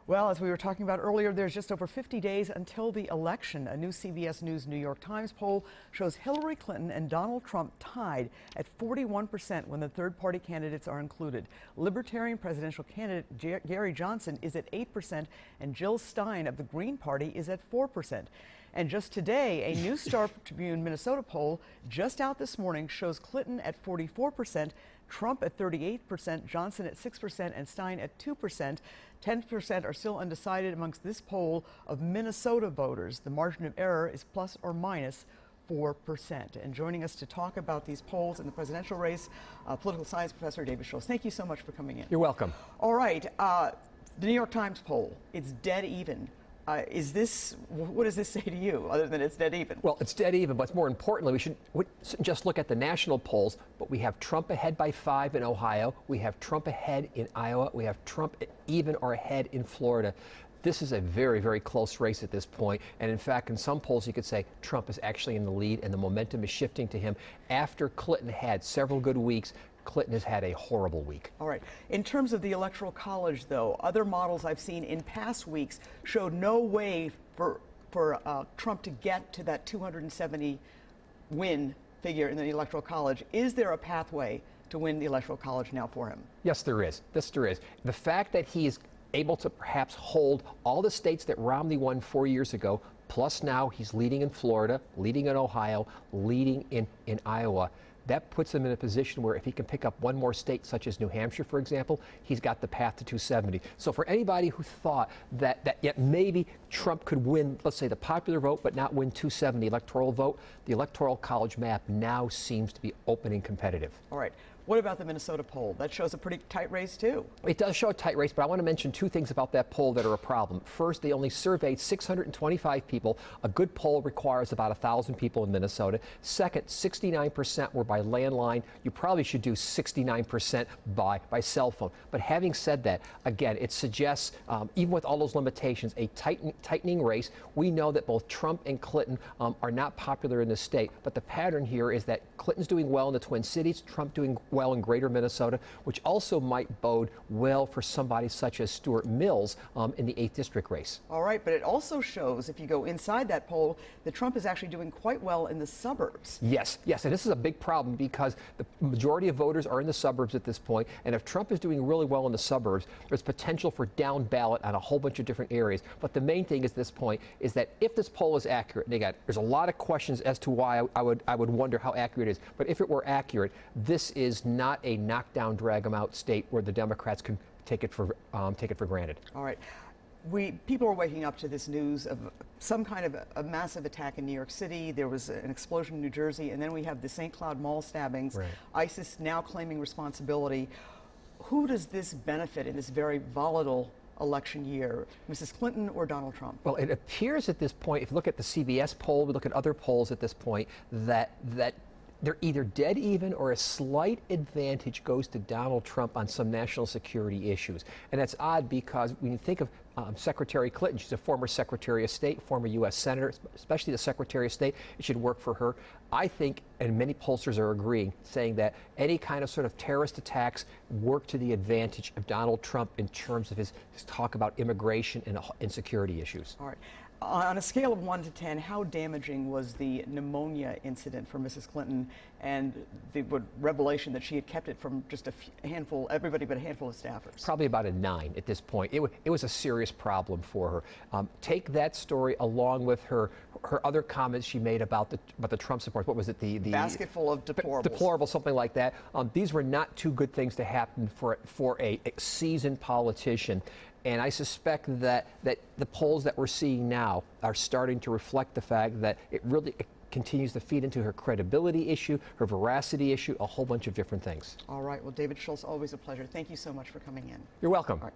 Well, as we were talking about earlier, there's just over 50 days until the election. A new CBS News New York Times poll shows Hillary Clinton and Donald Trump tied at 41% when the third-party candidates are included. Libertarian presidential candidate Gary Johnson is at 8%, and Jill Stein of the Green Party is at 4%. And just today, a New Star Tribune Minnesota poll just out this morning shows Clinton at 44%, Trump at 38%, Johnson at 6%, and Stein at 2%. 10% are still undecided amongst this poll of Minnesota voters. The margin of error is plus or minus 4%. And joining us to talk about these polls in the presidential race, political science professor David Schultz. Thank you so much for coming in. You're welcome. All right, the New York Times poll, it's dead even. What does this say to you, other than it's dead even? Well, it's dead even, but more importantly, we shouldn't just look at the national polls, but we have Trump ahead by 5 in Ohio, we have Trump ahead in Iowa, we have Trump even or ahead in Florida. This is a very, very close race at this point, and in fact, in some polls, you could say Trump is actually in the lead, and the momentum is shifting to him. After Clinton had several good weeks, Clinton has had a horrible week. All right. In terms of the Electoral College, though, other models I've seen in past weeks showed no way for Trump to get to that 270 win figure in the Electoral College. Is there a pathway to win the Electoral College now for him? Yes, there is. Yes, there is. The fact that he is able to perhaps hold all the states that Romney won 4 years ago, plus now he's leading in Florida, leading in Ohio, leading in Iowa. That puts him in a position where if he can pick up one more state, such as New Hampshire, for example, he's got the path to 270. So for anybody who thought that yet maybe Trump could win, let's say, the popular vote, but not win 270 electoral vote, the Electoral College map now seems to be open and competitive. All right. What about the Minnesota poll? That shows a pretty tight race, too. It does show a tight race, but I want to mention two things about that poll that are a problem. First, they only surveyed 625 people. A good poll requires about 1,000 people in Minnesota. Second, 69% were by landline. You probably should do 69% by cell phone. But having said that, again, it suggests, even with all those limitations, a tightening race. We know that both Trump and Clinton are not popular in the state, but the pattern here is that Clinton's doing well in the Twin Cities, Trump doing well in greater Minnesota, which also might bode well for somebody such as Stuart Mills in the 8th district race. All right, but it also shows, if you go inside that poll, that Trump is actually doing quite well in the suburbs. Yes, and this is a big problem because the majority of voters are in the suburbs at this point, and if Trump is doing really well in the suburbs, there's potential for down ballot on a whole bunch of different areas. But the main thing at this point is that if this poll is accurate, and again, there's a lot of questions as to why I would wonder how accurate it is, but if it were accurate, this is not a knockdown, drag 'em out state where the Democrats can take it for granted. All right. People are waking up to this news of some kind of a massive attack in New York City. There was an explosion in New Jersey, and then we have the St. Cloud mall stabbings. Right. ISIS now claiming responsibility. Who does this benefit in this very volatile election year, Mrs. Clinton or Donald Trump? Well, it appears at this point, if you look at the CBS poll, we look at other polls at this point, that they're either dead even or a slight advantage goes to Donald Trump on some national security issues. And that's odd because when you think of Secretary Clinton, she's a former Secretary of State, former U.S. Senator, especially the Secretary of State, it should work for her. I think, and many pollsters are agreeing, saying that any kind of sort of terrorist attacks work to the advantage of Donald Trump in terms of his talk about immigration and security issues. All right. On a scale of 1 to 10, how damaging was the pneumonia incident for Mrs. Clinton and the revelation that she had kept it from just everybody but a handful of staffers? Probably about a 9 at this point. It was a serious problem for her. Take that story along with her other comments she made about the Trump support. What was it? The basket full of deplorables. Deplorable, something like that. These were not two good things to happen for a seasoned politician. And I suspect that the polls that we're seeing now are starting to reflect the fact that it continues to feed into her credibility issue, her veracity issue, a whole bunch of different things. All right. Well, David Schultz, always a pleasure. Thank you so much for coming in. You're welcome. All right.